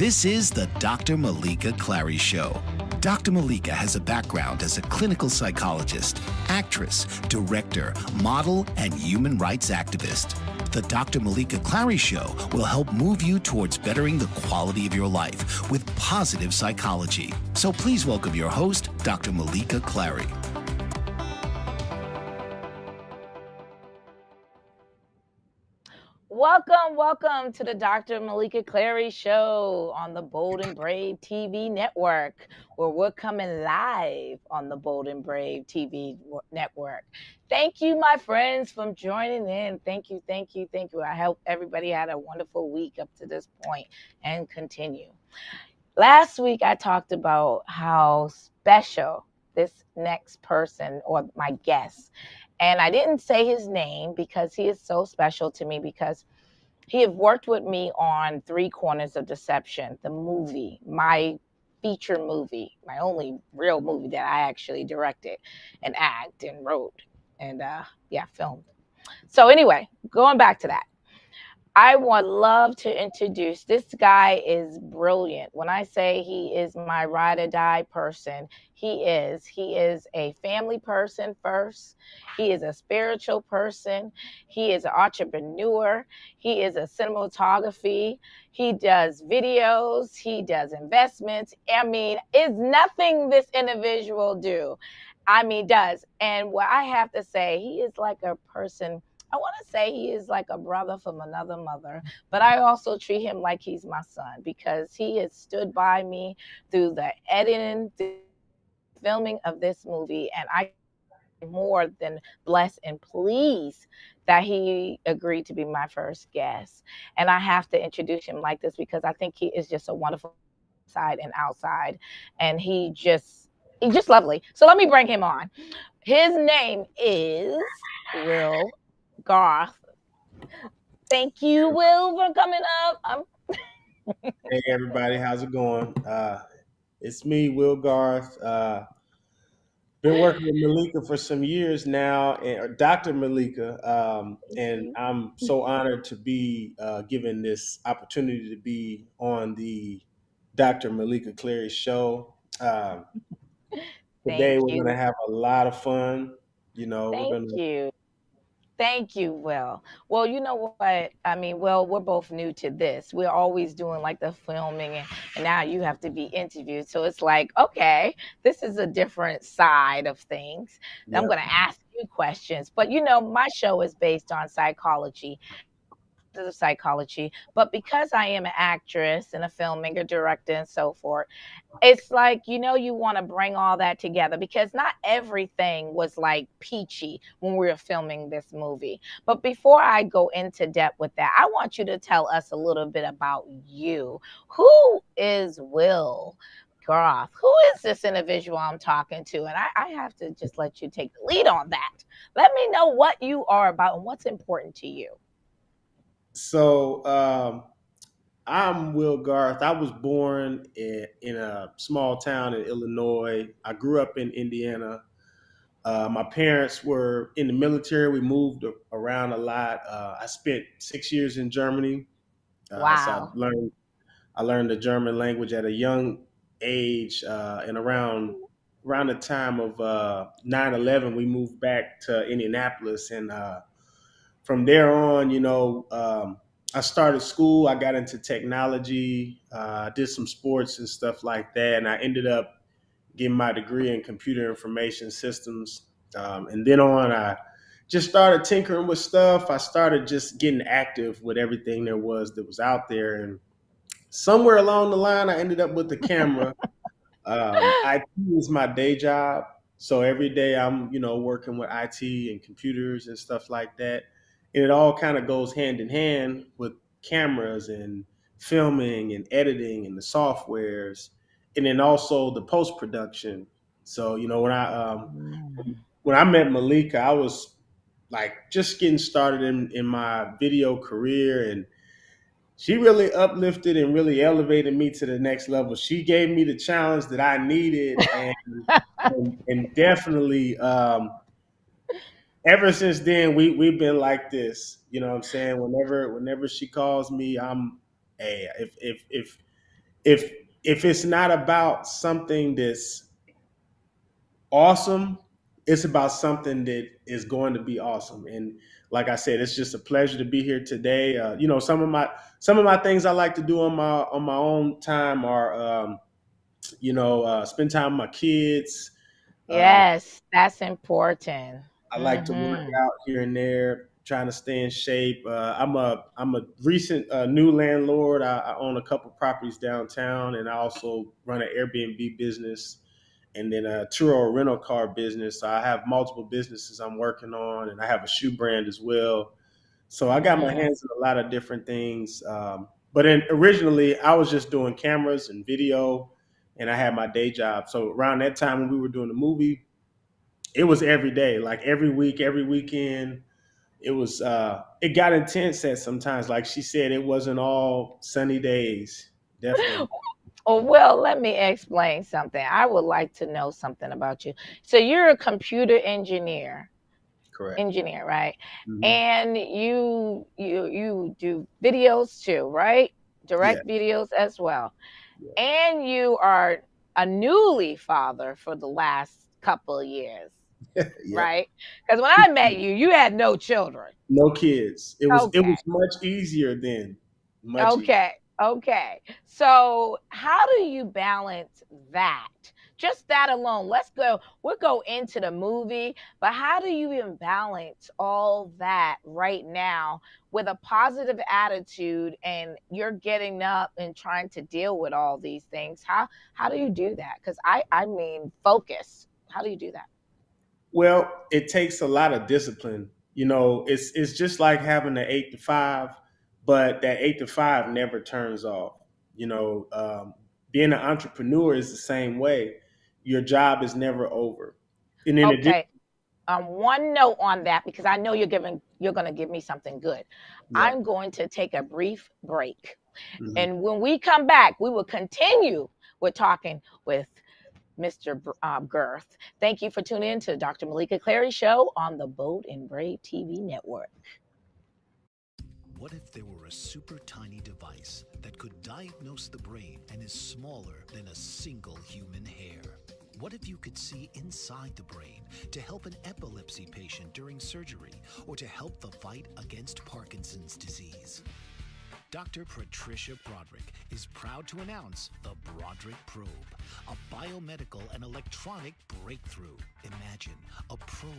This is the Dr. Meleeka Clary Show. Dr. Meleeka has a background as a clinical psychologist, actress, director, model, and human rights activist. The Dr. Meleeka Clary Show will help move you towards bettering the quality of your life with positive psychology. So please welcome your host, Dr. Meleeka Clary. Welcome to the Dr. Meleeka Clary Show on the Bold and Brave TV network, where we're coming live on the Bold and Brave TV network. Thank you, my friends, for joining in. Thank you. I hope everybody had a wonderful week up to this point and continue. Last week, I talked about how special this next person or my guest. And I didn't say his name because he is so special to me because he had worked with me on Three Corners of Deception, the movie, my feature movie, my only real movie that I actually directed and acted and wrote and filmed. So anyway, going back to that. I would love to introduce this guy is brilliant. When I say he is my ride or die person, he is. He is a family person first. He is a spiritual person. He is an entrepreneur. He is a cinematography. He does videos. He does investments. I mean, it's nothing this individual do. I mean, does. And what I have to say, he is like a person. I want to say he is like a brother from another mother, but I also treat him like he's my son because he has stood by me through the editing, the filming of this movie, and I more than blessed and pleased that he agreed to be my first guest. And I have to introduce him like this because I think he is just a wonderful side and outside, and he's just lovely. So let me bring him on. His name is Will Garth. Thank you, Will, for coming up. Hey everybody, how's it going? It's me, Will Garth. Been working with Meleeka for some years now, or Dr. Meleeka, and I'm so honored to be given this opportunity to be on the Dr. Meleeka Clary show. Today Thank we're going to you. have a lot of fun. We're Thank going to. you. Thank you, Will. Well, you know what? I mean, Will, we're both new to this. We're always doing like the filming, and now you have to be interviewed. So it's like, okay, this is a different side of things. I'm Yeah. going to ask you questions. But, my show is based on psychology. Of psychology, but because I am an actress and a filmmaker, director, and so forth, it's like you want to bring all that together because not everything was like peachy when we were filming this movie. But before I go into depth with that, I want you to tell us a little bit about you. Who is Will Groff? Who is this individual I'm talking to? And I have to just let you take the lead on that. Let me know what you are about and what's important to you. So I'm Will Garth. I was born in a small town in Illinois. I grew up in Indiana. My parents were in the military. We moved around a lot. I spent 6 years in Germany, so Wow. I learned the German language at a young age. And around the time of 9/11, we moved back to Indianapolis, and from there on, I started school. I got into technology. Did some sports and stuff like that, and I ended up getting my degree in computer information systems. And then on, I just started tinkering with stuff. I started just getting active with everything there was that was out there. And somewhere along the line, I ended up with the camera. IT is my day job. So every day I'm, working with IT and computers and stuff like that. And it all kind of goes hand in hand with cameras and filming and editing and the softwares, and then also the post production. So, Mm. when I met Meleeka, I was like just getting started in my video career, and she really uplifted and really elevated me to the next level. She gave me the challenge that I needed, and definitely ever since then we've been like this. You know what I'm saying? Whenever she calls me, I'm hey, if if if it's not about something that's awesome, it's about something that is going to be awesome. And like I said, it's just a pleasure to be here today. Some of my things I like to do on my own time are spend time with my kids. Uh, Yes, that's important. I like to work Hmm. out here and there, trying to stay in shape. I'm a recent new landlord. I own a couple properties downtown, and I also run an Airbnb business and then a tour or rental car business. So I have multiple businesses I'm working on, and I have a shoe brand as well. So I got my Hmm. hands in a lot of different things. But then originally, I was just doing cameras and video, and I had my day job. So around that time when we were doing the movie, it was every day, like every week, every weekend. It got intense at sometimes. Like she said, it wasn't all sunny days. Definitely Oh, well, let me explain something. I would like to know something about you. So you're a computer correct. engineer, right? Hmm. And you do videos too, right? Yeah. Direct videos as well. Yeah. And you are a newly father for the last couple of years, Yep. right? Because when I met you, you had no children. No kids. It Okay. was much easier then. Much easier. Okay. Okay. So, how do you balance that? Just that alone. We'll go into the movie, but how do you even balance all that right now with a positive attitude and you're getting up and trying to deal with all these things? How do you do that? Cuz I mean focus. How do you do that? Well, it takes a lot of discipline. It's just like having an 8 to 5, but that 8 to 5 never turns off. Being an entrepreneur is the same way. Your job is never over. And in addition, Okay. One note on that because I know you're going to give me something good. yeah. I'm going to take a brief break, Mhm. and when we come back, we will continue with talking with Mr. Girth. Thank you for tuning in to Dr. Meleeka Clary Show on the Bold and Brave TV network. What if there were a super tiny device that could diagnose the brain and is smaller than a single human hair? What if you could see inside the brain to help an epilepsy patient during surgery or to help the fight against Parkinson's disease? Dr. Patricia Broderick is proud to announce the Broderick Probe, a biomedical and electronic breakthrough. Imagine a probe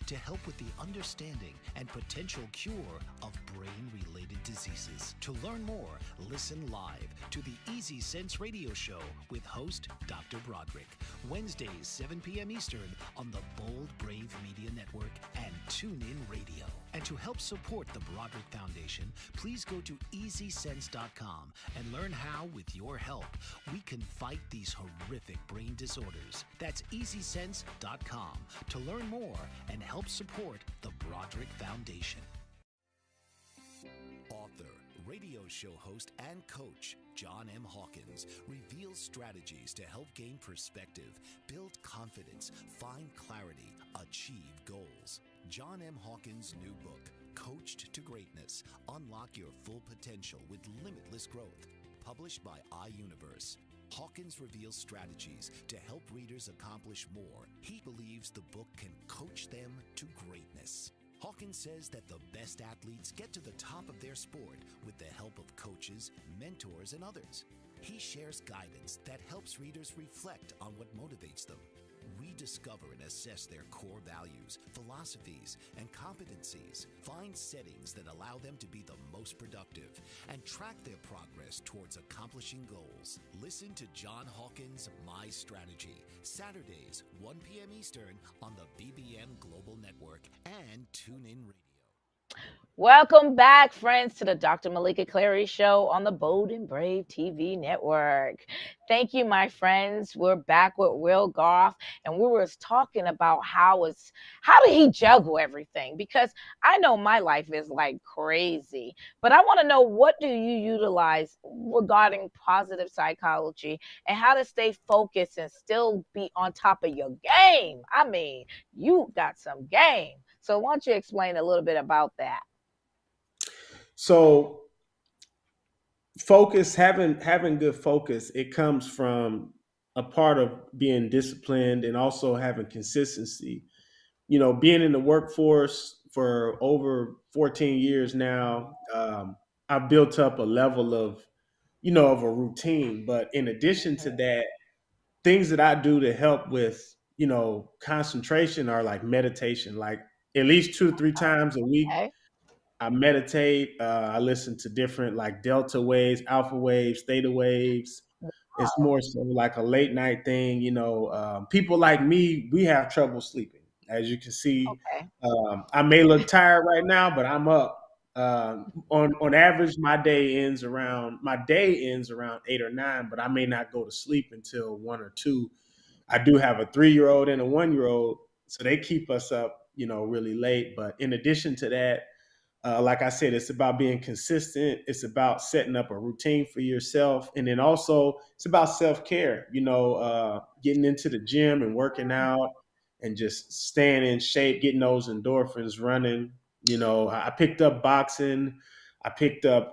to help with the understanding and potential cure of brain-related diseases. To learn more, listen live to the Easy Sense radio show with host Dr. Broderick, Wednesdays 7 p.m. Eastern on the Bold Brave Media Network and TuneIn Radio. And to help support the Broderick Foundation, please go to EasySense.com and learn how, with your help, we can fight these horrific brain disorders. That's EasySense.com to learn more and help support the Broderick Foundation. Author, radio show host, and coach John M. Hawkins reveals strategies to help gain perspective, build confidence, find clarity, achieve goals. John M. Hawkins' new book, Coached to Greatness, Unlock Your Full Potential with Limitless Growth, published by iUniverse. Hawkins reveals strategies to help readers accomplish more. He believes the book can coach them to greatness. Hawkins says that the best athletes get to the top of their sport with the help of coaches, mentors, and others. He shares guidance that helps readers reflect on what motivates them. Rediscover and assess their core values, philosophies, and competencies. Find settings that allow them to be the most productive and track their progress towards accomplishing goals. Listen to John Hawkins' My Strategy, Saturdays, 1 p.m. Eastern on the BBM Global Network and TuneIn Radio. Welcome back, friends, to the Dr. Meleeka Clary Show on the Bold and Brave TV network. Thank you, my friends. We're back with Will Goff, and we were talking about how did he juggle everything? Because I know my life is like crazy, but I want to know, what do you utilize regarding positive psychology and how to stay focused and still be on top of your game? I mean, you got some game. So why don't you explain a little bit about that? So focus, having good focus, it comes from a part of being disciplined and also having consistency. Being in the workforce for over 14 years now, I've built up a level of a routine. But in addition to that, things that I do to help with, concentration are like meditation, like at least 2 or 3 times a week. Okay. I meditate. I listen to different like delta waves, alpha waves, theta waves. It's Oh, more so like a late night thing. People like me, we have trouble sleeping. As you can see, okay. I may look tired right now, but I'm up. On average, my day ends around 8 or 9, but I may not go to sleep until 1 or 2. I do have a 3-year-old and a 1-year-old, so they keep us up, really late. But in addition to that, like I said, it's about being consistent. It's about setting up a routine for yourself. And then also, it's about self care, getting into the gym and working out and just staying in shape, getting those endorphins running. I picked up boxing, I picked up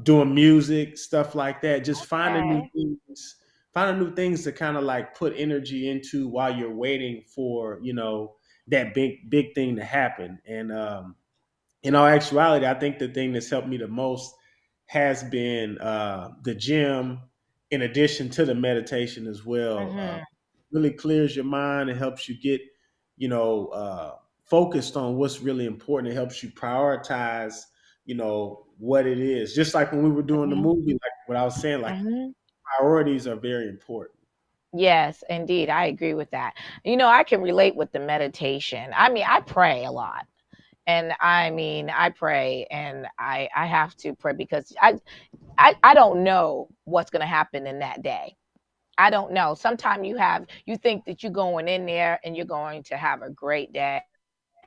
doing music, stuff like that, just Okay. finding new things to kind of like put energy into while you're waiting for, that big thing to happen. And, in all actuality, I think the thing that's helped me the most has been the gym, in addition to the meditation as well. Hmm. Really clears your mind. It helps you get, you know, uh, focused on what's really important. It helps you prioritize, what it is. Just like when we were doing the Hmm. movie, like what I was saying, like Hmm. priorities are very important. Yes, indeed. I agree with that. I can relate with the meditation. I mean, I pray a lot. And I mean, I pray and I have to pray because I don't know what's going to happen in that day. I don't know. Sometimes you think that you're going in there and you're going to have a great day,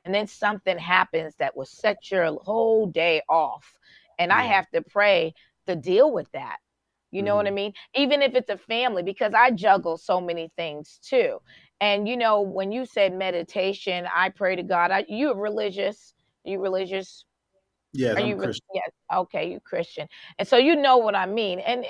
and then something happens that will set your whole day off. And I Yeah. have to pray to deal with that. You know what I Hmm. mean? Even if it's a family, because I juggle so many things too. And when you said meditation, I pray to God. You religious? You religious? Yes, Are I'm you Christian. yes, okay, you Christian. And so you know what I mean. And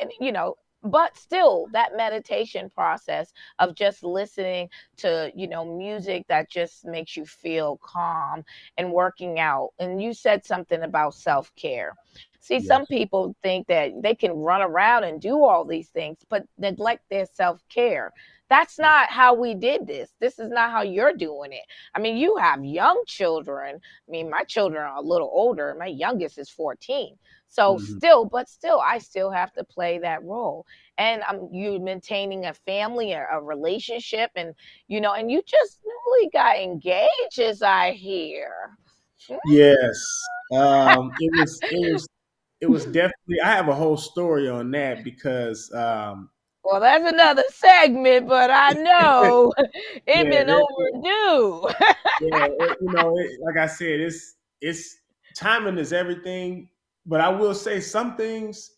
but still that meditation process of just listening to, music that just makes you feel calm and working out. And you said something about self-care. See, some Yes. people think that they can run around and do all these things, but neglect their self-care. That's not how we did this. This is not how you're doing it. I mean, you have young children. I mean, my children are a little older. My youngest is 14. So Hmm. still, I still have to play that role. And you maintaining a family, a relationship, and you just newly got engaged, as I hear. Mm. Yes. It was definitely. I have a whole story on that because Well, that's another segment, but I know it yeah, been overdue. like I said, it's timing is everything. But I will say some things,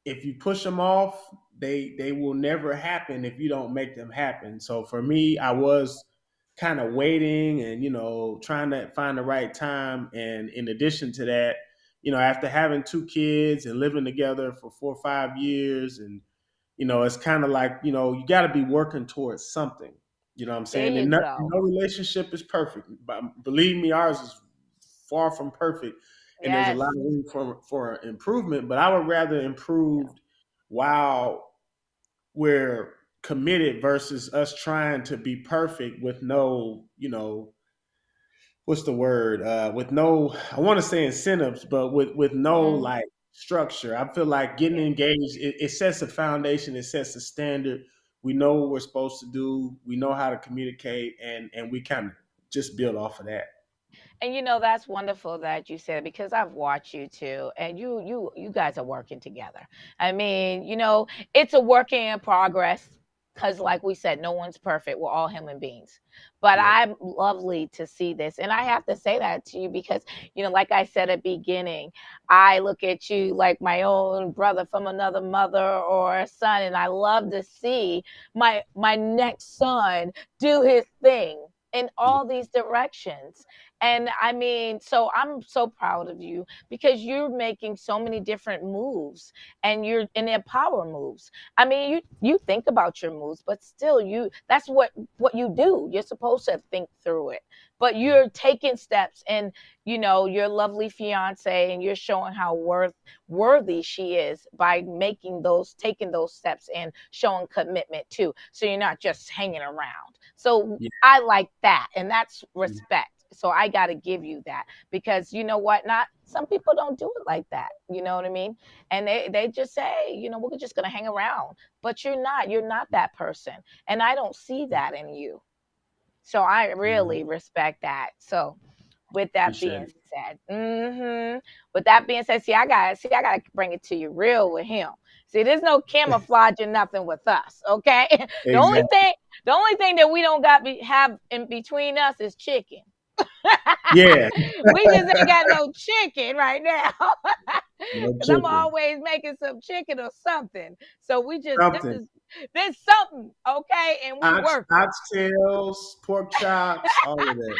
if you push them off, they will never happen if you don't make them happen. So for me, I was kind of waiting and trying to find the right time. And in addition to that, after having 2 kids and living together for 4 or 5 years, and it's kind of like you got to be working towards something. You know what I'm There saying? you And go. no relationship is perfect, but believe me, ours is far from perfect, and there's a lot Yes. of room for improvement. But I would rather improved while we're committed versus us trying to be perfect with no, what's the word? With no, I want to say incentives, but with no Mhm. like structure. I feel like getting engaged, it sets a foundation, it sets a standard. We know what we're supposed to do, we know how to communicate, and we kind of just build off of that. And that's wonderful that you said, because I've watched you too, and you guys are working together. I mean, it's a working in progress, because like we said, no one's perfect. We're all human beings. But Yep. I'm lovely to see this. And I have to say that to you because, like I said at the beginning, I look at you like my own brother from another mother or a son, and I love to see my next son do his thing in Yeah. all these directions. And I mean, so I'm so proud of you because you're making so many different moves, and they're power moves. I mean, you think about your moves, but still that's what you do. You're supposed to think through it. But you're taking steps, and your lovely fiance, and you're showing how worthy she is by taking those steps and showing commitment too. So you're not just hanging around. So Yeah. I like that, and that's Mhm. respect. So I got to give you that, because you know what? Not some people don't do it like that. You know what I mean? And they just say, we're just gonna hang around. But you're not. You're not that person, and I don't see that in you. So I Mhm. really respect that. So with that Appreciate being it. said, with that being said, I gotta bring it to you real with him. See, there's no camouflage or nothing with us, okay? The only Exactly. thing, the only thing that we don't have in between us is chicken. Yeah. We just ain't got no chicken right now. No Because I'm chicken. always making some chicken or something. So Something. there's something, okay? And we working. Oxtails, pork chops, all of that.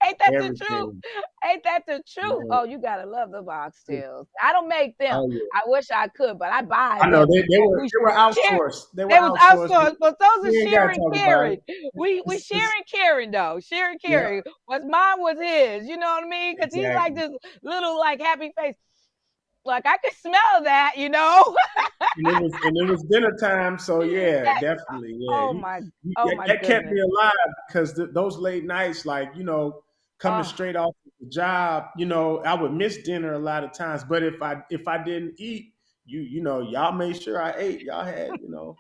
Ain't that the truth? Everything. Ain't that the truth? Yeah. Oh, you gotta love the oxtails. I don't make them. Oh yeah. I wish I could, but I buy I know them. they We were share. outsourced. They were They was outsourced, but outsourced, but those are we ain't gotta sharing talk about caring. it. We sharing caring though. Sharing Yeah, caring. What's mine was his. You know what I mean? Because he's like exactly. this little like happy face. Like I could smell that, you know. And it was dinner time, so yeah, definitely, yeah. Oh You, my, you oh that, my that kept goodness. me alive because those late nights, like coming Oh, straight off the job, I would miss dinner a lot of times. But if I didn't eat, y'all made sure I ate. Y'all had plenty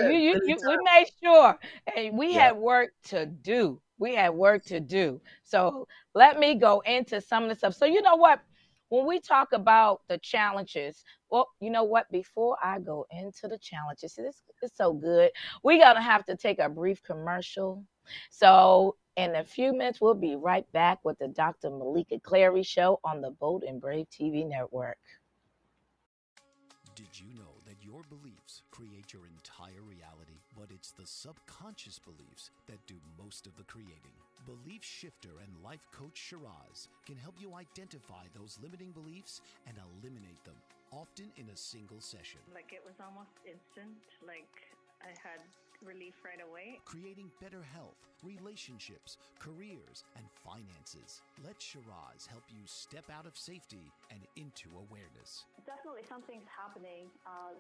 we time. made sure, and we Yeah. had work to do. We had work to do. So let me go into some of the stuff. So you know what? When we talk about the challenges, well, you know what? Before I go into the challenges, see, this is so good. We're gonna have to take a brief commercial. So in a few minutes, we'll be right back with the Dr. Meleeka Clary Show on the Bold and Brave TV network. Did you know that your beliefs create your entire reality, but it's the subconscious beliefs that do most of the creating? Belief shifter and life coach Shiraz can help you identify those limiting beliefs and eliminate them, often in a single session. Like it was almost instant, like I had relief right away. Creating better health, relationships, careers, and finances. Let Shiraz help you step out of safety and into awareness. Definitely something's happening.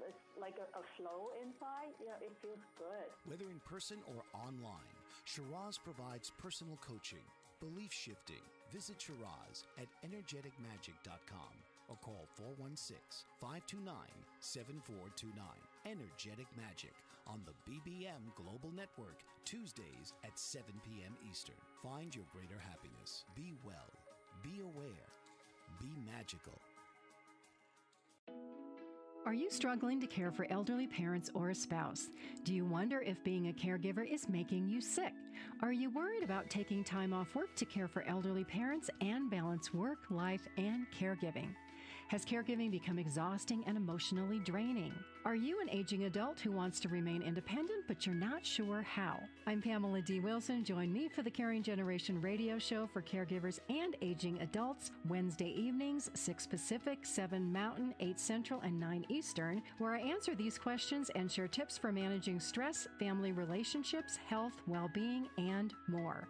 It's like a flow inside. It feels good. Whether in person or online, Shiraz provides personal coaching, belief shifting. Visit Shiraz at energeticmagic.com or call 416-529-7429. Energetic Magic on the BBM Global Network, Tuesdays at 7 p.m. Eastern. Find your greater happiness. Be well. Be aware. Be magical. Are you struggling to care for elderly parents or a spouse? Do you wonder if being a caregiver is making you sick? Are you worried about taking time off work to care for elderly parents and balance work, life, and caregiving? Has caregiving become exhausting and emotionally draining? Are you an aging adult who wants to remain independent, but you're not sure how? I'm Pamela D. Wilson. Join me for the Caring Generation radio show for caregivers and aging adults, Wednesday evenings, 6 Pacific, 7 Mountain, 8 Central, and 9 Eastern, where I answer these questions and share tips for managing stress, family relationships, health, well-being, and more.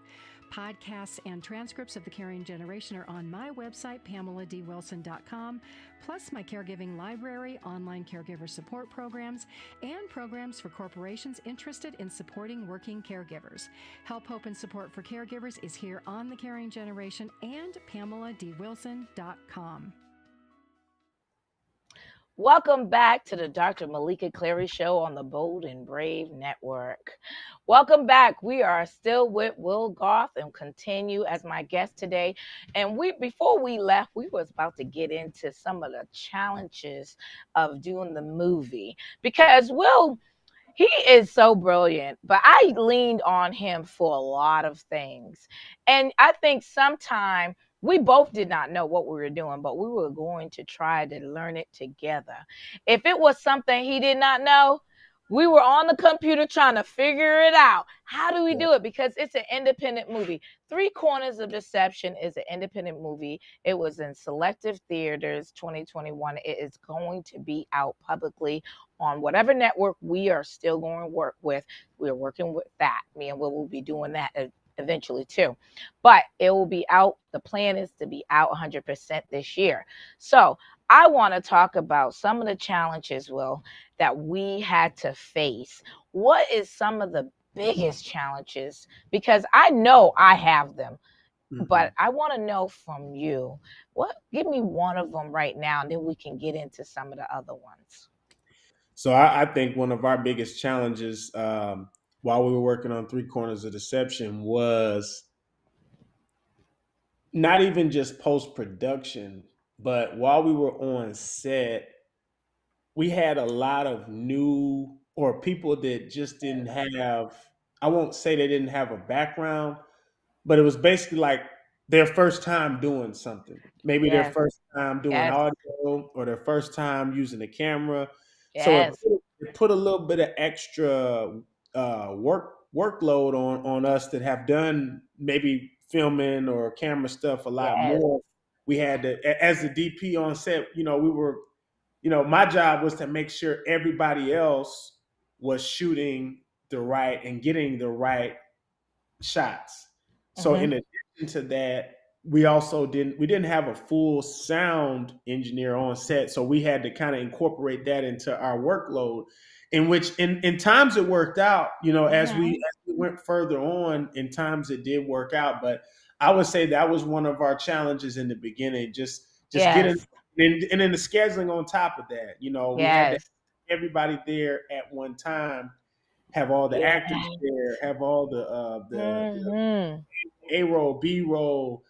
Podcasts and transcripts of The Caring Generation are on my website, PamelaDWilson.com, plus my caregiving library, online caregiver support programs, and programs for corporations interested in supporting working caregivers. Help, hope, and support for caregivers is here on The Caring Generation and PamelaDWilson.com. Welcome back to the Dr. Meleeka Clary Show on the Bold and Brave Network. Welcome back. We are still with Will Goff and continue as my guest today. And before we left, we was about to get into some of the challenges of doing the movie, because Will, he is so brilliant, but I leaned on him for a lot of things. And I think sometime we both did not know what we were doing, but we were going to try to learn it together. If it was something he did not know, We were on the computer trying to figure it out. How do we Yeah. do it? Because it's an independent movie. Three Corners of Deception is an independent movie. It was in selective theaters 2021. It is going to be out publicly on whatever network we are still going to work with. We're working with that. Me and Will be doing that eventually too. But it will be out. The plan is to be out 100% this year. So I want to talk about some of the challenges, Will, that we had to face. What is some of the biggest challenges? Because I know I have them, Hmm. but I want to know from you. What? Give me one of them right now, and then we can get into some of the other ones. So I think one of our biggest challenges while we were working on Three Corners of Deception was not even just post production, but while we were on set, we had a lot of new or people that just didn't have, I won't say they didn't have a background, but it was basically like their first time doing something. Maybe their Yes, first time doing yes, audio or their first time using a camera. So yes. it put a little bit of extra workload on us that have done maybe filming or camera stuff a lot Yes. more. We had to, as the DP on set, we were, my job was to make sure everybody else was shooting the right and getting the right shots. So Mm-hmm. in addition to that, we didn't have a full sound engineer on set, so we had to kind of incorporate that into our workload. In which in times it worked out, as we Mm-hmm. went further on, in times it did work out. But I would say that was one of our challenges in the beginning, just getting Yes. and then the scheduling on top of that. We had to Yes. have everybody there at one time, have all the Yeah. actors there, have all the Mm-hmm. A roll, B roll,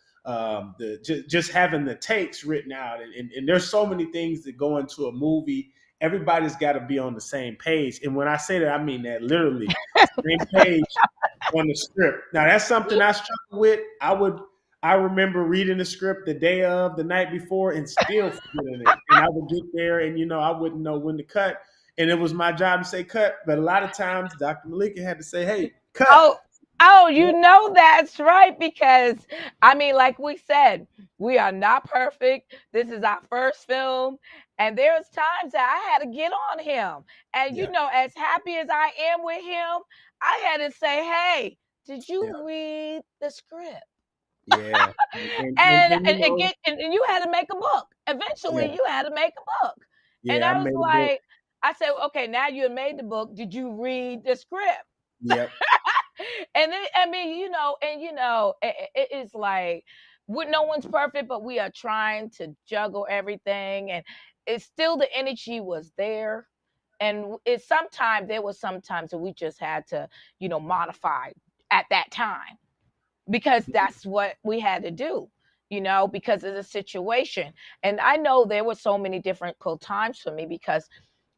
just having the takes written out, and there's so many things that go into a movie. Everybody's got to be on the same page, and when I say that, I mean that literally, same page on the script. Now that's something I struggle with. I remember reading the script the day of, the night before, and still forgetting it. And I would get there, and I wouldn't know when to cut, and it was my job to say cut. But a lot of times, Dr. Meleeka had to say, "Hey, cut." Oh, oh, you know that's right. Because I mean, like we said, we are not perfect. This is our first film. And there was times that I had to get on him. And Yeah, as happy as I am with him, I had to say, hey, did yeah, you read the script? yeah, And you had to make a book. Eventually yeah, you had to make a book. And yeah. I I was made a book. like, I said, okay, now you have made the book. Did you read the script? Yep, And then, I mean, it is like no one's perfect, but we are trying to juggle everything, and it's still the energy was there. And there was sometimes that we just had to, modify at that time, because that's what we had to do, because of the situation. And I know there were so many difficult times for me, because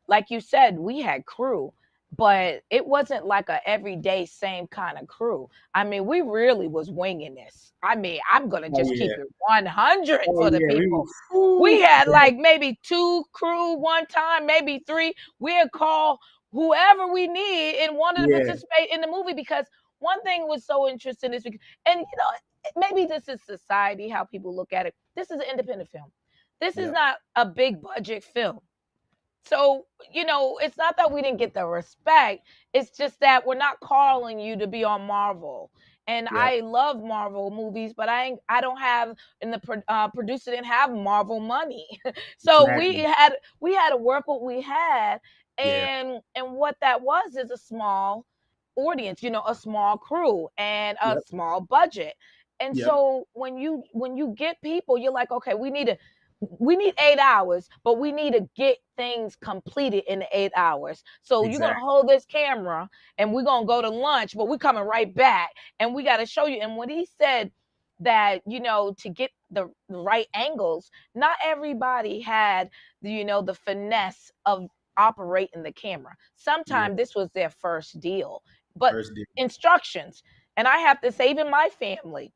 like you said, we had crew, but it wasn't like a everyday same kind of crew. I mean, we really was winging this. I mean, I'm gonna oh just keep yeah, it 100 oh for the yeah. We people. was, We whew, had yeah, like maybe two crew one time, maybe three. We'd call whoever we need and wanted to yeah, participate in the movie, because one thing was so interesting is because, and maybe this is society, how people look at it. This is an independent film. This is yep, not a big budget film. So, it's not that we didn't get the respect. It's just that we're not calling you to be on Marvel. And yep, I love Marvel movies, but I don't have, and the producer didn't have Marvel money. So we exactly. had we had to work what we had, Yeah, and what that was is a small audience, a small crew and a yep, small budget. And yep, so when you get people, you're like, okay, we need 8 hours, but we need to get things completed in the 8 hours. So you're gonna exactly. hold this camera and we're gonna go to lunch, but we're coming right back and we gotta show you. And when he said that, to get the right angles, not everybody had the finesse of operating the camera. Yeah, Sometimes this was their first deal, but first deal. instructions. And I have to say, even my family,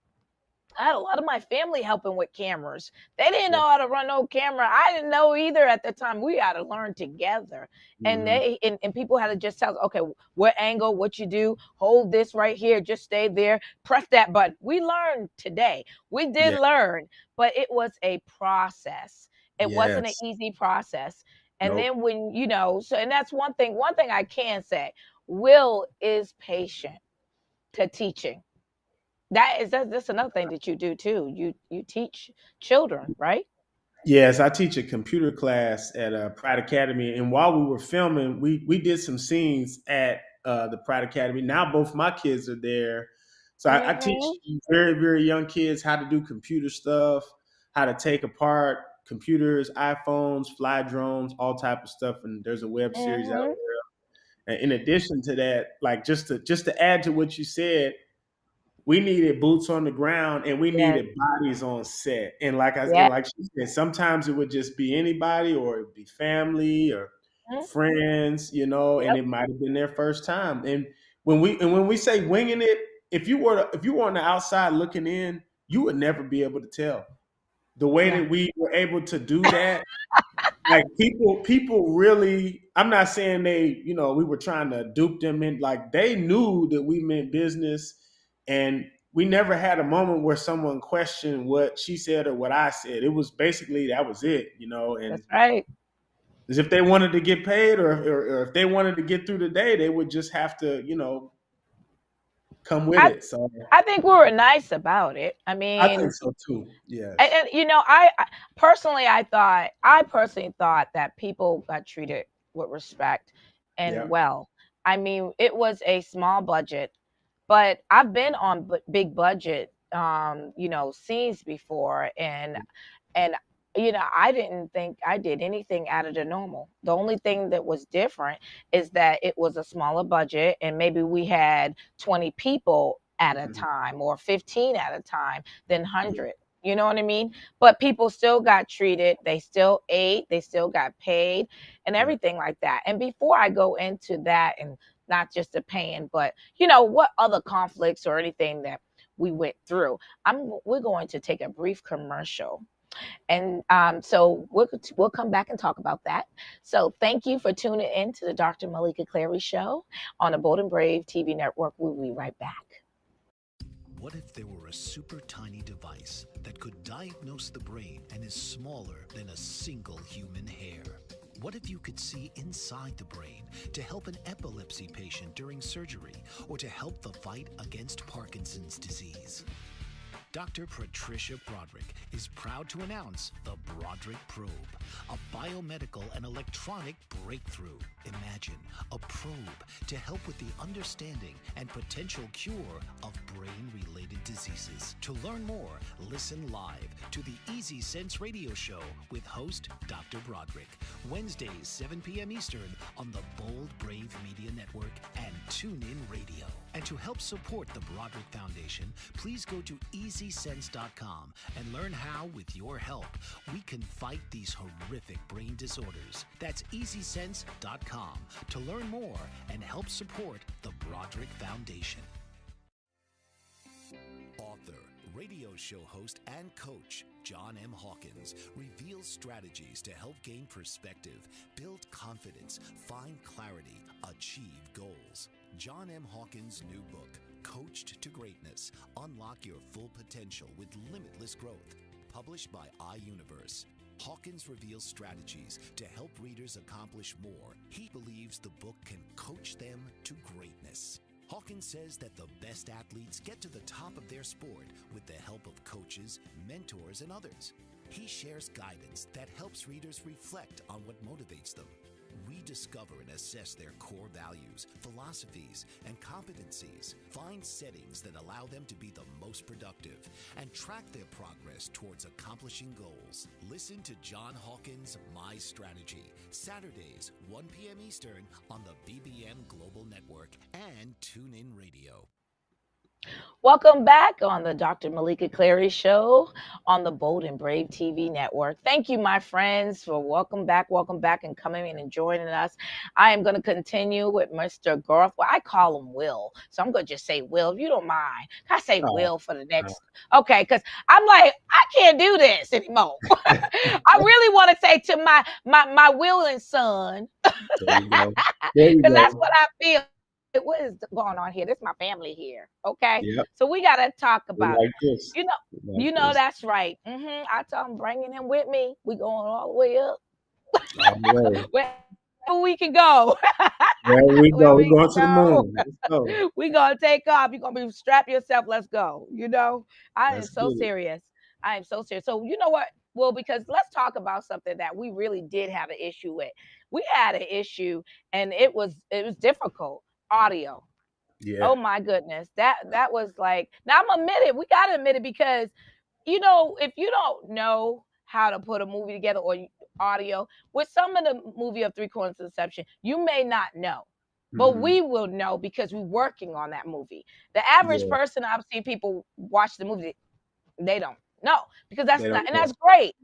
I had a lot of my family helping with cameras. They didn't know how to run no camera. I didn't know either at the time. We had to learn together. And Mm-hmm. and people had to just tell us, okay, what angle, what you do, hold this right here, just stay there, press that button. We learned today. We did Yeah. learn, but it was a process. It wasn't an Yes. easy process. And Nope. then when, so, and that's one thing I can say, Will is patient to teaching. That's another thing that you do too. You teach children, right? Yes, I teach a computer class at Pride Academy, and while we were filming, we did some scenes at the Pride Academy. Now both my kids are there, so I teach Mm-hmm. very very young kids how to do computer stuff, how to take apart computers, iPhones, fly drones, all type of stuff. And there's a web series out Mm-hmm. there. And in addition to that, like just to add to what you said, we needed boots on the ground and we Yes. needed bodies on set. Yeah. And like she said, sometimes it would just be anybody or it'd be family or Mhm. friends, and Yep. it might have been their first time. And when we say winging it, if you were on the outside looking in, you would never be able to tell. The way Yeah. that we were able to do that, like people really, I'm not saying we were trying to dupe them in, like they knew that we meant business, and we never had a moment where someone questioned what she said or what I said. It was basically that was it. And That's right. as if they wanted to get paid or if they wanted to get through the day, they would just have to come with I it. So I think we were nice about it. I I think mean, so too. Yes. and I personally thought that people got treated with respect and Yeah. well. I mean, it was a small budget, but I've been on big budget, scenes before, and I didn't think I did anything out of the normal. The only thing that was different is that it was a smaller budget, and maybe we had 20 people at a Mhm. time or 15 at a time than Yeah. 100. You know what I mean? But people still got treated. They still ate. They still got paid and Yeah. everything like that. And before I go into that, and not just the paying, but what other conflicts or anything that we went through, we're going to take a brief commercial. And so we'll come back and talk about that. So thank you for tuning in to the Dr. Meleeka Clary Show on the Bold and Brave TV network. We'll be right back. What if there were a super tiny device that could diagnose the brain and is smaller than a single human hair? What if you could see inside the brain to help an epilepsy patient during surgery or to help the fight against Parkinson's disease? Dr. Patricia Broderick is proud to announce the Broderick Probe, a biomedical and electronic breakthrough. Imagine a probe to help with the understanding and potential cure of brain-related diseases. To learn more, listen live to the Easy Sense radio show with host Dr. Broderick, Wednesdays 7 p.m. Eastern on the Bold Brave Media Network and TuneIn Radio. And to help support the Broderick Foundation, please go to EasySense.com and learn how, with your help, we can fight these horrific brain disorders. That's EasySense.com to learn more and help support the Broderick Foundation. Author, radio show host, and coach John M. Hawkins reveals strategies to help gain perspective, build confidence, find clarity, achieve goals. John M. Hawkins' new book, Coached to Greatness, Unlock Your Full Potential with Limitless Growth, published by iUniverse. Hawkins reveals strategies to help readers accomplish more. He believes the book can coach them to greatness. Hawkins says that the best athletes get to the top of their sport with the help of coaches, mentors, and others. He shares guidance that helps readers reflect on what motivates them. Rediscover and assess their core values, philosophies, and competencies. Find settings that allow them to be the most productive and track their progress towards accomplishing goals. Listen to John Hawkins' My Strategy, Saturdays, 1 p.m. Eastern on the BBM Global Network and TuneIn Radio. Welcome back on the Dr. Meleeka Clary Show on the Bold and Brave TV network. Thank you, my friends, for welcome back, and coming in and joining us. I am going to continue with Mr. Garth. Well, I call him Will, so I'm going to just say Will, if you don't mind. Can I say Oh, Will for the next? Okay, because I'm like, I can't do this anymore. I really want to say to my willing son, there you go. There you because that's go. what I feel. What is going on here? This is my family here. Okay. Yep. So we got to talk We about it. like this. You know, We like this. that's right. I tell him bringing him with me. We going all the way up. All the way. Wherever we can go. There we Where go. We're we going to the can go. moon. Let's go. We gonna take off. You're gonna be strap yourself. Let's go. I am Let's so get it. serious. I am so serious. So you know what? Well, because let's talk about something that we really did have an issue with. We had an issue, and it was difficult. Audio. Yeah. Oh my goodness. That was like, now I'm admit it. We gotta admit it because if you don't know how to put a movie together or audio, with some of the movie of Three Corners of Deception, you may not know. But Hmm. we will know because we're working on that movie. The average Yeah. person, I've seen people watch the movie, they don't know because that's They not, don't and know. that's great.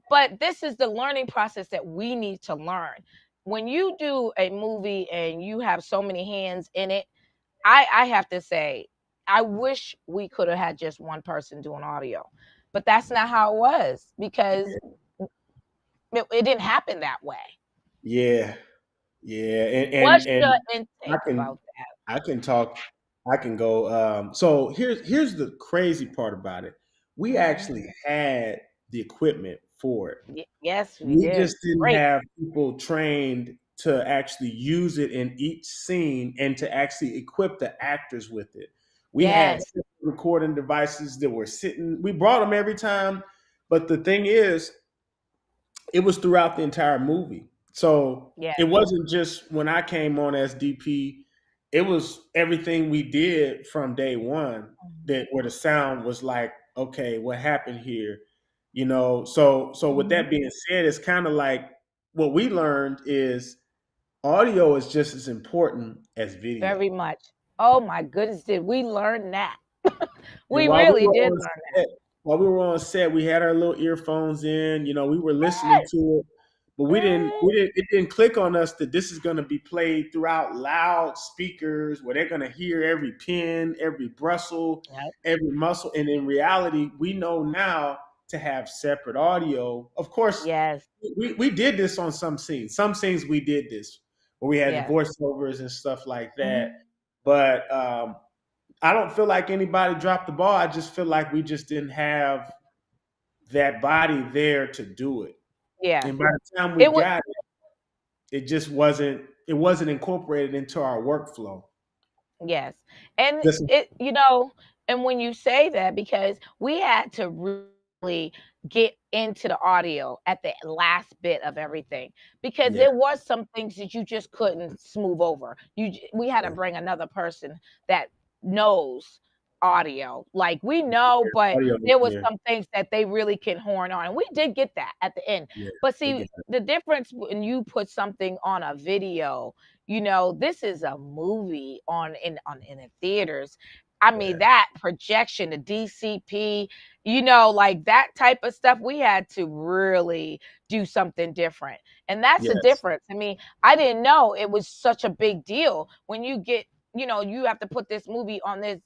But this is the learning process that we need to learn. When you do a movie and you have so many hands in it, I have to say, I wish we could have had just one person doing audio, but that's not how it was because it didn't happen that way. Yeah. Yeah. What's your I intake can about that? I can talk. I can go. So here's the crazy part about it. We Hmm. actually had the equipment for it. Yes, we We did. just didn't Great. have people trained to actually use it in each scene and to actually equip the actors with it. We had Yes, recording devices that were sitting. We brought them every time, but the thing is, it was throughout the entire movie. So it yes. wasn't just when I came on as DP, it was everything we did from day one that where the sound was like, okay, what happened here? So with Hmm. that being said, it's kind of like what we learned is audio is just as important as video. Very much. Oh my goodness, did we learn that? And We really did learn set, while we were on set, we had our little earphones in. We were listening that. to it, but we didn't. Mhm. We didn't. It didn't click on us that this is going to be played throughout loud speakers where they're going to hear every pin, every bristle, Yep. every muscle. And in reality, we know now to have separate audio. Of course, Yes. we did this on some scenes. Some scenes we did this where we had the Yes. voiceovers and stuff like that. Hmm. But I don't feel like anybody dropped the ball. I just feel like we just didn't have that body there to do it. Yes. And by the time we It was. got it just wasn't incorporated into our workflow. Yes. And This and when you say that, because we had to really get into the audio at the last bit of everything, because yeah, there was some things that you just couldn't smooth over. We had to yeah, bring another person that knows audio. Like we know, but audio there was engineer. some things that they really can horn on. And we did get that at the end. Yeah, But we see, got it. the difference when you put something on a video, this is a movie in the theaters. I mean, Yeah. that projection, the DCP, like that type of stuff, we had to really do something different. And that's the Yes. difference. I mean, I didn't know it was such a big deal when you have to put this movie on this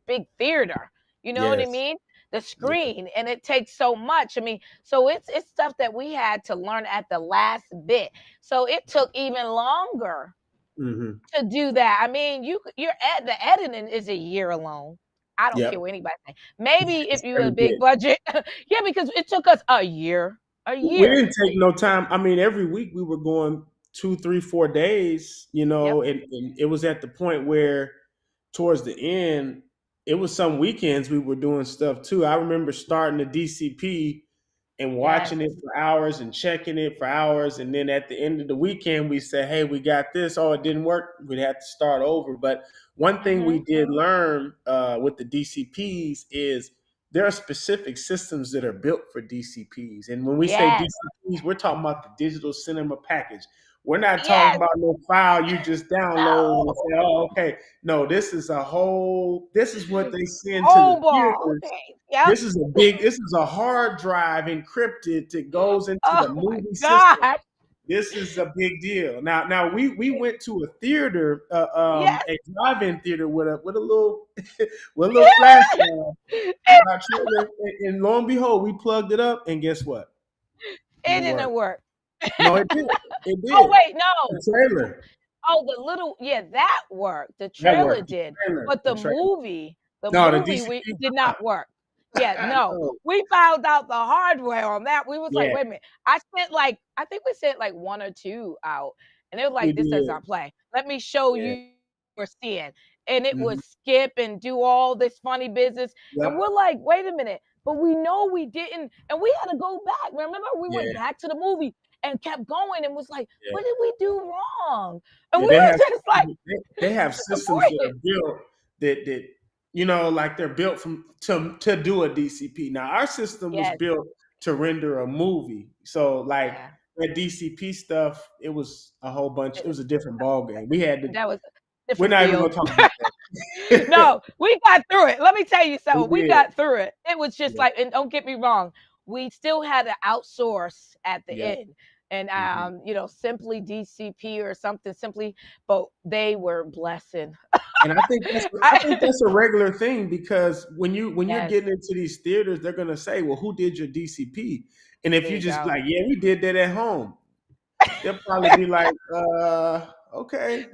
big theater. You know what I Yes. mean? The Yeah. screen, and it takes so much. I mean, so it's stuff that we had to learn at the last bit. So it took even longer Hmm. to do that. I mean, the editing is a year alone. I don't care Yep. what anybody say. Maybe if It's you a every big bit. budget, yeah, because it took us a year, a We year. didn't take no time. I mean, every week we were going 2, 3, 4 days, Yep. and it was at the point where towards the end, it was some weekends we were doing stuff too. I remember starting the DCP and Yes. watching it for hours and checking it for hours. And then at the end of the weekend, we said, hey, we got this. Oh, it didn't work. We'd have to start over. But one thing we Hmm. did learn with the DCPs is there are specific systems that are built for DCPs. And when we say Yes. DCPs, we're talking about the digital cinema package. We're not talking Yes. about no file you just download and say, oh, okay. No, this is a whole, this is what they send to the Oh, ball. theaters. Okay. Yep. This is a hard drive encrypted that goes into Oh the my movie system. God. This is a big deal. Now we went to a theater, Yes. a drive-in theater with a little with a little flash drive with our trailer, and lo and behold, we plugged it up, and guess what? It It didn't worked. work. No, it did. It Oh did. wait, no. The trailer Oh, the little, yeah, that worked. The that trailer worked. did, but The trailer. the No, the movie DCP. we did not work. Yeah, no. No. We found out the hardware on that. We was like, Yeah, wait a minute. I think we sent like one or two out, and they were we like, this does did. not play. Let me show Yeah. you what we're seeing. And it Hmm. would skip and do all this funny business. And Yep. we're like, wait a minute. But we know we didn't, and we had to go back. Remember, we went Yeah. back to the movie and kept going and was like, Yeah. what did we do wrong? And Yeah, we were just like, they have systems that disappointed. are built that like they're built from to do a DCP. Now our system was Yes, built to render a movie, so like yeah. that DCP stuff, it was a whole bunch. It It was was a different ball game. We had to. that was a We're different not even field. gonna talk about that. No, we got through it. Let me tell you We something. We did. got through it. It was just Yeah. like, and don't get me wrong, we still had to outsource at the Yeah. end. And Hmm. simply DCP or something simply, but they were blessing. And I think I, that's a regular thing, because when you're yes, getting into these theaters, they're gonna say, "Well, who did your DCP?" And if there you you just go. like, "Yeah, we did that at home," they'll probably be like, okay,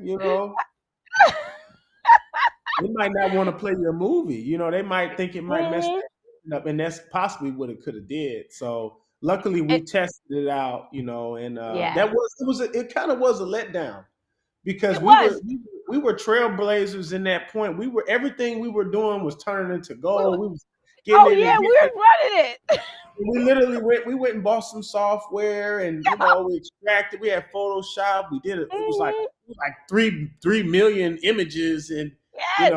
they might not want to play your movie. They might think it might mess Mhm. that up, and that's possibly what it could have did. So luckily, we It, tested it out, and yes, it kind of was a letdown, because it was. we were trailblazers in that point. We were everything we were doing was turning into We gold. were, We was getting oh it and yeah, we getting it. were running it. We literally went and bought some software, and we extracted. We had Photoshop. We did it. Mhm. It was like 3 million images, and Yes,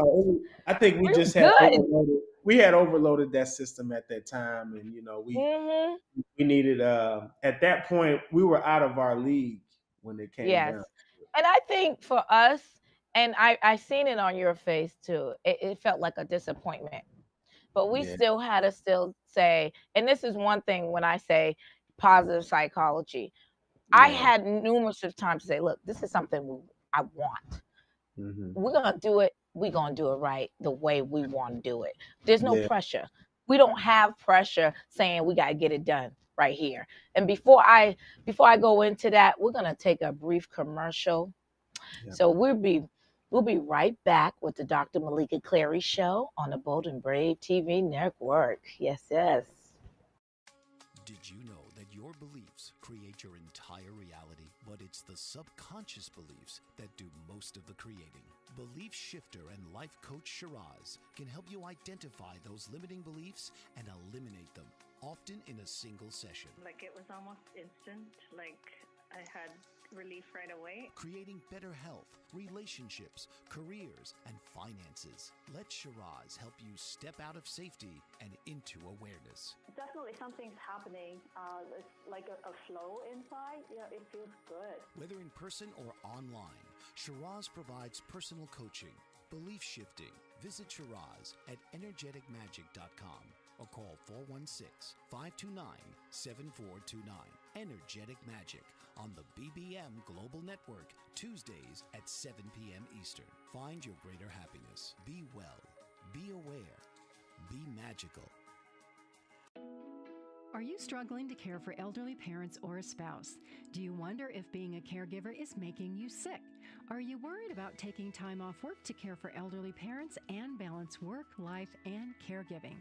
I think we we were just had good. overloaded. We had overloaded that system at that time, and Hmm. we needed. At that point, we were out of our league when it came Yes. down. And I think for us, and I seen it on your face too, it felt like a disappointment. But we Yeah, still had to still say, and this is one thing when I say positive psychology, I yeah, had numerous of times to say, look, this is something I want. hmm, We're gonna do it. We're gonna do it right the way we want to do it. There's no yeah, pressure. We don't have pressure saying we gotta get it done right here. And before I go into that, we're gonna take a brief commercial. yeah. So we'll be right back with the Dr. Meleeka Clary show on the Bold and Brave TV network. Yes, yes. Did you know that your beliefs create your entire reality, but it's the subconscious beliefs that do most of the creating? Belief shifter and life coach Shiraz can help you identify those limiting beliefs and eliminate them, often in a single session. Like it was almost instant. Like I had relief right away. Creating better health, relationships, careers, and finances. Let Shiraz help you step out of safety and into awareness. Definitely something's happening. It's like a flow inside. Yeah, it feels good. Whether in person or online, Shiraz provides personal coaching, belief shifting. Visit Shiraz at energeticmagic.com or call 416-529-7429. Energetic Magic on the BBM Global Network, Tuesdays at 7 p.m. Eastern. Find your greater happiness. Be well. Be aware. Be magical. Are you struggling to care for elderly parents or a spouse? Do you wonder if being a caregiver is making you sick? Are you worried about taking time off work to care for elderly parents and balance work, life, and caregiving?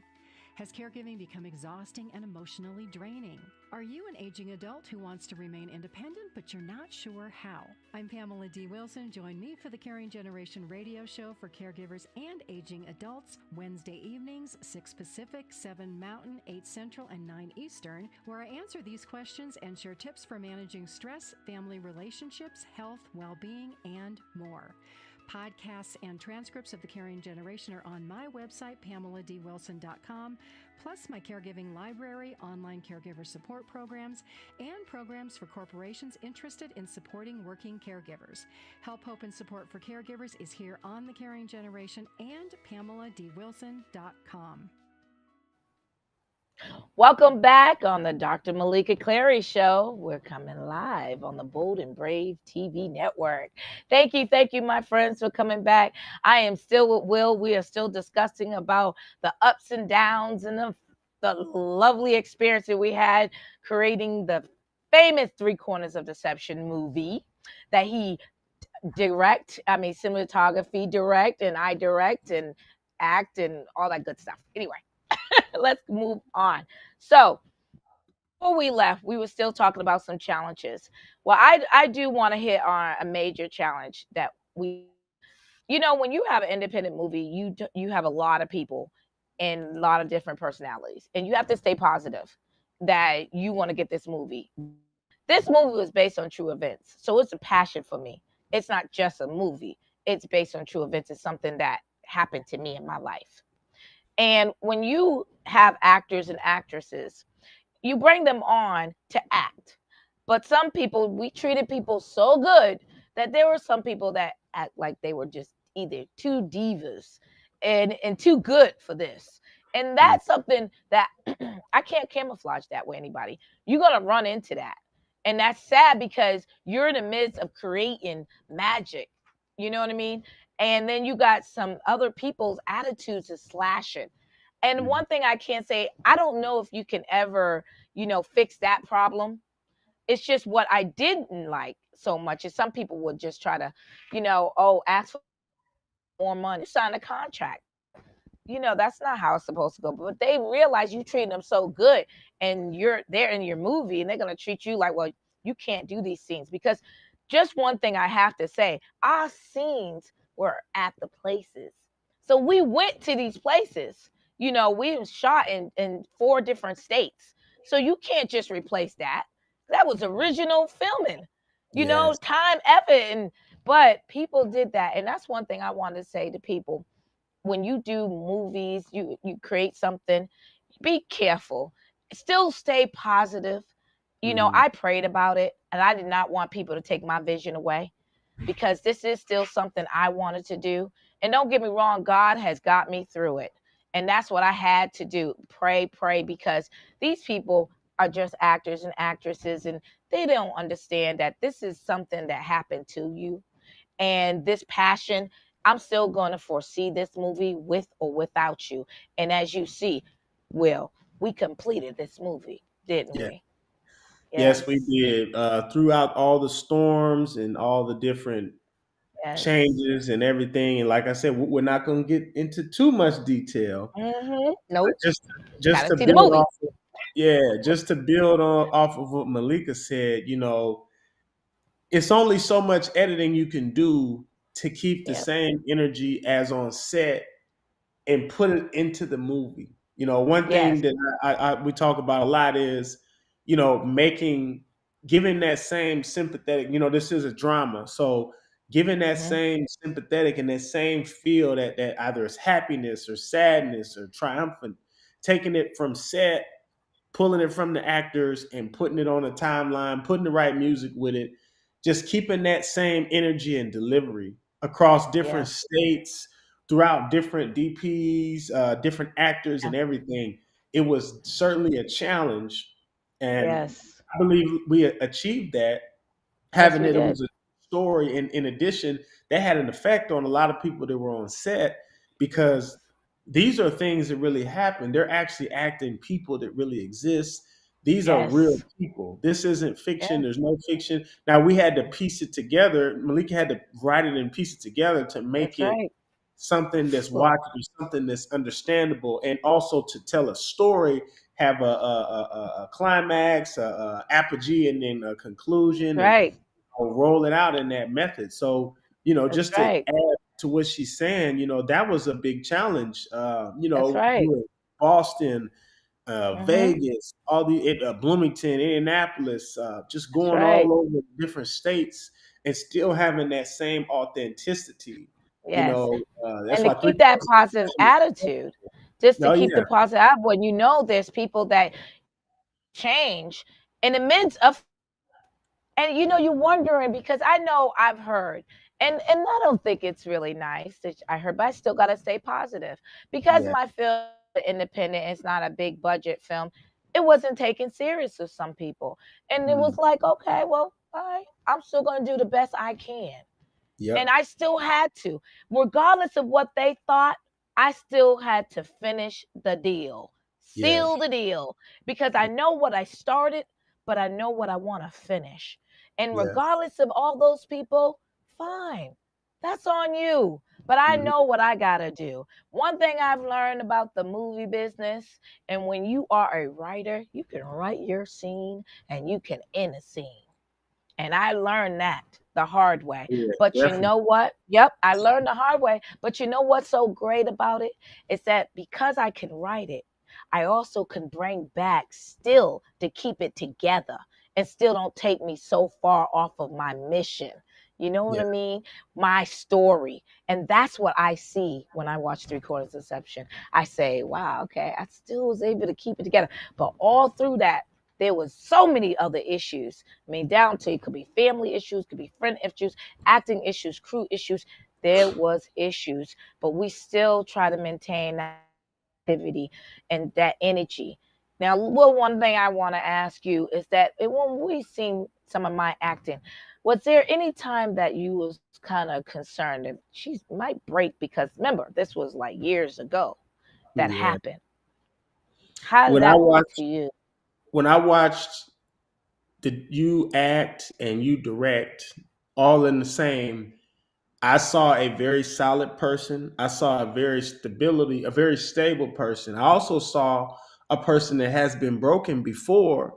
Has caregiving become exhausting and emotionally draining? Are you an aging adult who wants to remain independent but you're not sure how? I'm Pamela D. Wilson. Join me for the Caring Generation radio show for caregivers and aging adults, Wednesday evenings, 6 Pacific, 7 Mountain, 8 Central, and 9 Eastern, where I answer these questions and share tips for managing stress, family relationships, health, well-being, and more. Podcasts and transcripts of The Caring Generation are on my website, PamelaDWilson.com, plus my caregiving library, online caregiver support programs, and programs for corporations interested in supporting working caregivers. Help, hope, and support for caregivers is here on The Caring Generation and PamelaDWilson.com. Welcome back on the Dr. Meleeka Clary Show. We're coming live on the Bold and Brave TV network. Thank you, my friends, for coming back. I am still with Will. We are still discussing about the ups and downs and the lovely experience that we had creating the famous Three Corners of Deception movie that he cinematography direct, and I direct and act and all that good stuff. Anyway, let's move on. So before we left, we were still talking about some challenges. Well, I do want to hit on a major challenge that when you have an independent movie, you have a lot of people and a lot of different personalities, and you have to stay positive that you want to get this movie. This movie was based on true events, so it's a passion for me. It's not just a movie. It's based on true events. It's something that happened to me in my life. And when you have actors and actresses, you bring them on to act. But some people, we treated people so good that there were some people that act like they were just either too divas and too good for this. And that's something that I can't camouflage that with anybody. You're going to run into that. And that's sad because you're in the midst of creating magic. You know what I mean? And then you got some other people's attitudes is slashing. And one thing I can't say, I don't know if you can ever, fix that problem. It's just what I didn't like so much is some people would just try to, ask for more money, sign a contract. That's not how it's supposed to go. But they realize you treat them so good and they're in your movie and they're going to treat you like, well, you can't do these scenes. Because just one thing I have to say, our scenes were at the places. So we went to these places. We shot in 4 different states. So you can't just replace that. That was original filming, Yes. time, effort. But people did that. And that's one thing I want to say to people. When you do movies, you create something, be careful. Still stay positive. I prayed about it and I did not want people to take my vision away because this is still something I wanted to do. And don't get me wrong, God has got me through it. And that's what I had to do. Pray, because these people are just actors and actresses and they don't understand that this is something that happened to you. And this passion, I'm still going to foresee this movie with or without you. And as you see, Will, we completed this movie, didn't Yeah. we? Yes, we Yes. did. Throughout all the storms and all the different Yes. changes and everything. And like I said, we're not going to get into too much detail. But Nope. just Gotta to see the build movie. off of, yeah, just to build off of what Meleeka said, it's only so much editing you can do to keep the Yep. same energy as on set and put it into the movie. One thing Yes. that we talk about a lot is, giving that same sympathetic. This is a drama, so giving that Hmm. same sympathetic and that same feel that either is happiness or sadness or triumphant, taking it from set, pulling it from the actors and putting it on a timeline, putting the right music with it, just keeping that same energy and delivery across different Yeah. states, throughout different DPs, different actors, Yeah. and everything. It was certainly a challenge, and Yes. I believe we achieved that. Yes, Having we it did. was a story, and in addition, that had an effect on a lot of people that were on set because these are things that really happen. They're actually acting people that really exist. These are real Yes. people. This isn't Yeah. fiction. There's no fiction. Now we had to piece it together. Meleeka had to write it and piece it together to make That's it right. something that's watchable, something that's understandable, and also to tell a story, have a climax, a apogee, and then a That's conclusion, and right. roll it out in that method. So, That's just to right. add to what she's saying, that was a big challenge. That's We right. were in Boston, Hmm. Vegas, Bloomington, Indianapolis, just That's going right. all over different states and still having that same authenticity. Yes. That's And to why three keep that quarters of positive the film is. attitude, just to Oh keep the yeah, positive attitude when you know there's people that change in the midst of, and you're wondering, because I know I've heard, and I don't think it's really nice that I heard, but I still got to stay positive because yeah, my film is independent. It's not a big budget film. It wasn't taken serious with some people, and it was mm, like, okay, well, all right, I'm still gonna do the best I can. And yep, I still had to, regardless of what they thought, I still had to finish the deal, yeah, seal the deal, because I know what I started, but I know what I want to finish. And yeah, regardless of all those people, fine, that's on you. But I hmm know what I got to do. One thing I've learned about the movie business, and when you are a writer, you can write your scene and you can end a scene. And I learned that the hard way. yeah, But you definitely, know what? Yep, I learned the hard way. But you know what's so great about it? Is that because I can write it, I also can bring back still to keep it together and still don't take me so far off of my mission. You know what yeah, I mean? My story. And that's what I see when I watch Three Quarters Inception. I say, wow, okay, I still was able to keep it together. But all through that, there was so many other issues. I mean, down to it could be family issues, could be friend issues, acting issues, crew issues. There was issues, but we still try to maintain that activity and that energy. Now, well, one thing I want to ask you is that when we seen some of my acting, was there any time that you was kind of concerned that she might break? Because remember, this was like years ago that yeah. happened. How did When I that look to watched, you? when I watched you act and you direct all in the same, I saw a very solid person. I saw a very stable person. I also saw a person that has been broken before,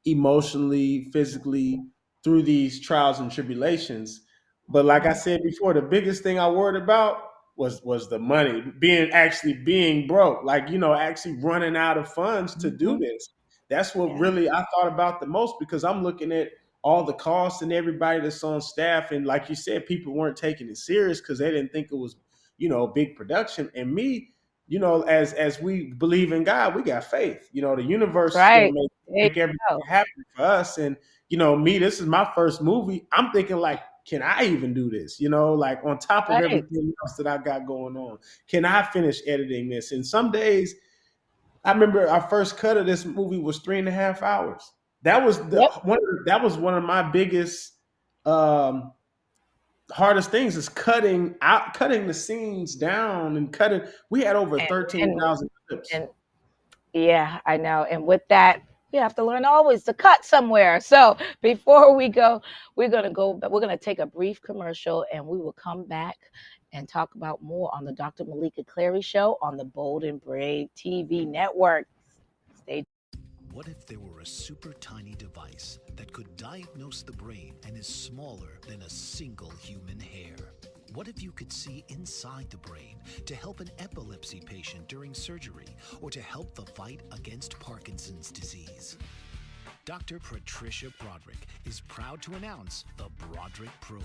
emotionally, physically, through these trials and tribulations. But like I Mhm. said before, the biggest thing I worried about was the money, being broke, like actually running out of funds to do Mhm. this. That's what Yeah. really I thought about the most, because I'm looking at all the costs and everybody that's on staff. And like you said, people weren't taking it serious because they didn't think it was, big production. And me, as we believe in God, we got faith. The universe is gonna Right. make There you make everything go. happen for us. And me, this is my first movie. I'm thinking like, can I even do this? Like on top of Right. everything else that I got going on, can I finish editing this? And some days I remember our first cut of this movie was 3.5 hours. That was the Yep. one. That was one of my biggest, um, hardest things, is cutting the scenes down and cutting. We had over And thirteen and thousand clips. and yeah, I know. And with that, we have to learn always to cut somewhere. So before we go, we're gonna take a brief commercial and we will come back and talk about more on the Dr. Meleeka Clary show on the Bold and Brave TV network. Stay. What if there were a super tiny device that could diagnose the brain and is smaller than a single human hair? What if you could see inside the brain to help an epilepsy patient during surgery or to help the fight against Parkinson's disease? Dr. Patricia Broderick is proud to announce the Broderick Probe,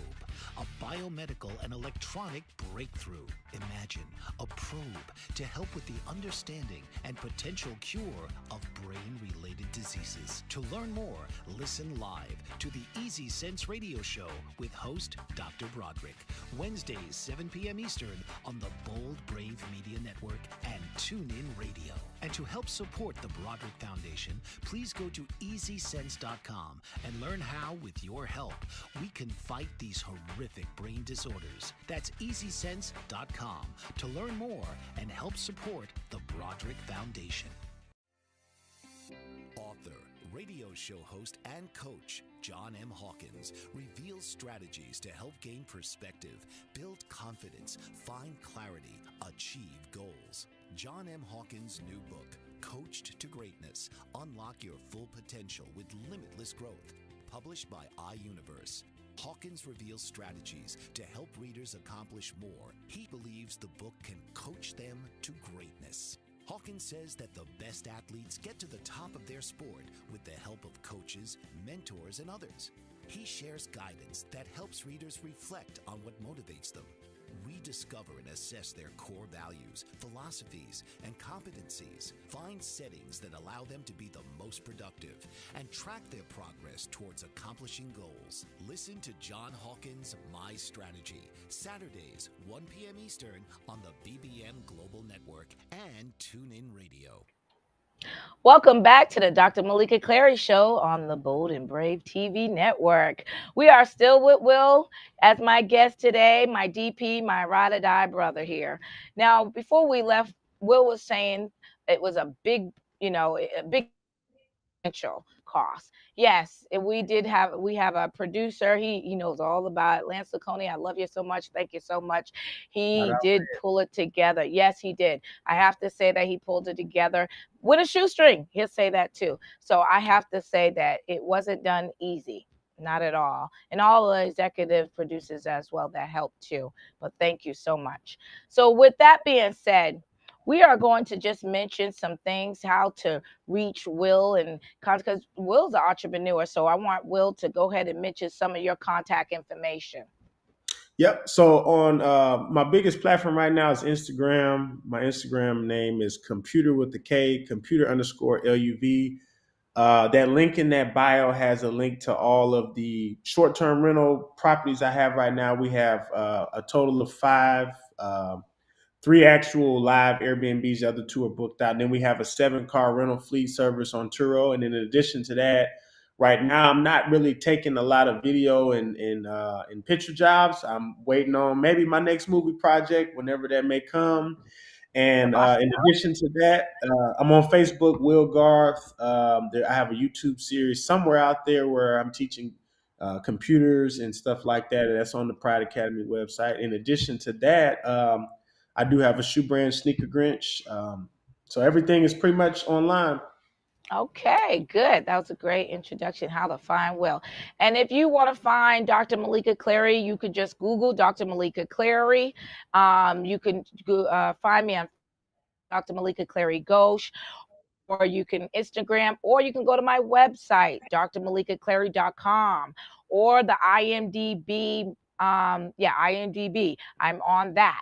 a biomedical and electronic breakthrough. Imagine a probe to help with the understanding and potential cure of brain-related diseases. To learn more, listen live to the Easy Sense radio show with host Dr. Broderick, Wednesdays 7 p.m. Eastern on the Bold Brave Media Network and TuneIn Radio. And to help support the Broderick Foundation, please go to EasySense.com and learn how, with your help, we can fight these horrific brain disorders. That's EasySense.com to learn more and help support the Broderick Foundation. Author, radio show host, and coach John M. Hawkins reveals strategies to help gain perspective, build confidence, find clarity, achieve goals. John M. Hawkins' new book, Coached to Greatness, Unlock Your Full Potential with Limitless Growth, published by iUniverse. Hawkins reveals strategies to help readers accomplish more. He believes the book can coach them to greatness. Hawkins says that the best athletes get to the top of their sport with the help of coaches, mentors, and others. He shares guidance that helps readers reflect on what motivates them. Rediscover and assess their core values, philosophies, and competencies. Find settings that allow them to be the most productive and track their progress towards accomplishing goals. Listen to John Hawkins' My Strategy, Saturdays, 1 p.m. Eastern on the BBM Global Network and TuneIn Radio. Welcome back to the Dr. Meleeka Clary Show on the Bold and Brave TV network. We are still with Will as my guest today, my DP, my ride-or-die brother here. Now, before we left, Will was saying it was a big financial cost. Yes, and we have a producer. He knows all about it. Lance Lacconi, I love you so much. Thank you so much. He did pull it together. Yes, he did. I have to say that he pulled it together with a shoestring. He'll say that too. So I have to say that it wasn't done easy. Not at all. And all the executive producers as well that helped too. But thank you so much. So with that being said, we are going to just mention some things, how to reach Will, and because Will's an entrepreneur. So I want Will to go ahead and mention some of your contact information. Yep. So on my biggest platform right now is Instagram. My Instagram name is computer with the K, computer_LUV. That link in that bio has a link to all of the short-term rental properties I have right now. We have a total of 5. 3 actual live Airbnbs. The other 2 are booked out. And then we have a 7-car rental fleet service on Turo. And in addition to that, right now I'm not really taking a lot of video and picture jobs. I'm waiting on maybe my next movie project, whenever that may come. And in addition to that, I'm on Facebook, Will Garth. I have a YouTube series somewhere out there where I'm teaching computers and stuff like that. And that's on the Pride Academy website. In addition to that, I do have a shoe brand, Sneaker Grinch. So everything is pretty much online. Okay, good. That was a great introduction, how to find Will. And if you want to find Dr. Meleeka Clary, you could just Google Dr. Meleeka Clary. You can find me on Dr. Meleeka Clary Ghosh, or you can Instagram, or you can go to my website, drmeleekaclary.com, or the IMDb. IMDb. I'm on that.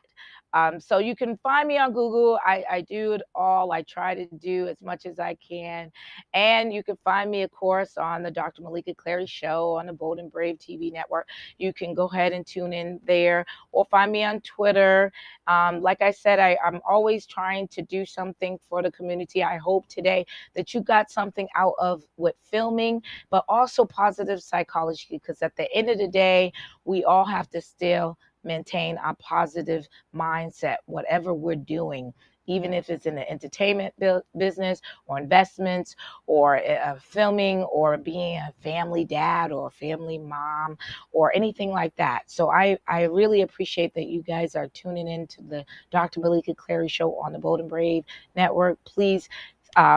So you can find me on Google. I do it all. I try to do as much as I can. And you can find me, of course, on the Dr. Meleeka Clary Show on the Bold and Brave TV network. You can go ahead and tune in there, or find me on Twitter. Like I said, I'm always trying to do something for the community. I hope today that you got something out of with filming, but also positive psychology, because at the end of the day, we all have to still maintain a positive mindset, whatever we're doing, even if it's in the entertainment business or investments or filming or being a family dad or family mom or anything like that. So I really appreciate that you guys are tuning in to the Dr. Meleeka Clary Show on the Bold and Brave network. Please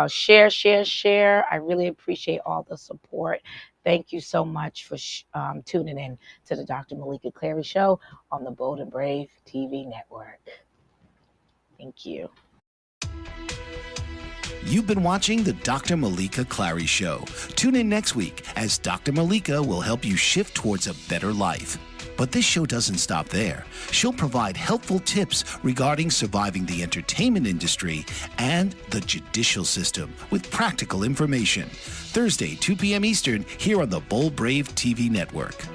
share. I really appreciate all the support. Thank you so much for tuning in to the Dr. Meleeka Clary Show on the Bold and Brave TV network. Thank you. You've been watching the Dr. Meleeka Clary Show. Tune in next week as Dr. Meleeka will help you shift towards a better life. But this show doesn't stop there. She'll provide helpful tips regarding surviving the entertainment industry and the judicial system with practical information. Thursday, 2 p.m. Eastern, here on the Bold Brave TV network.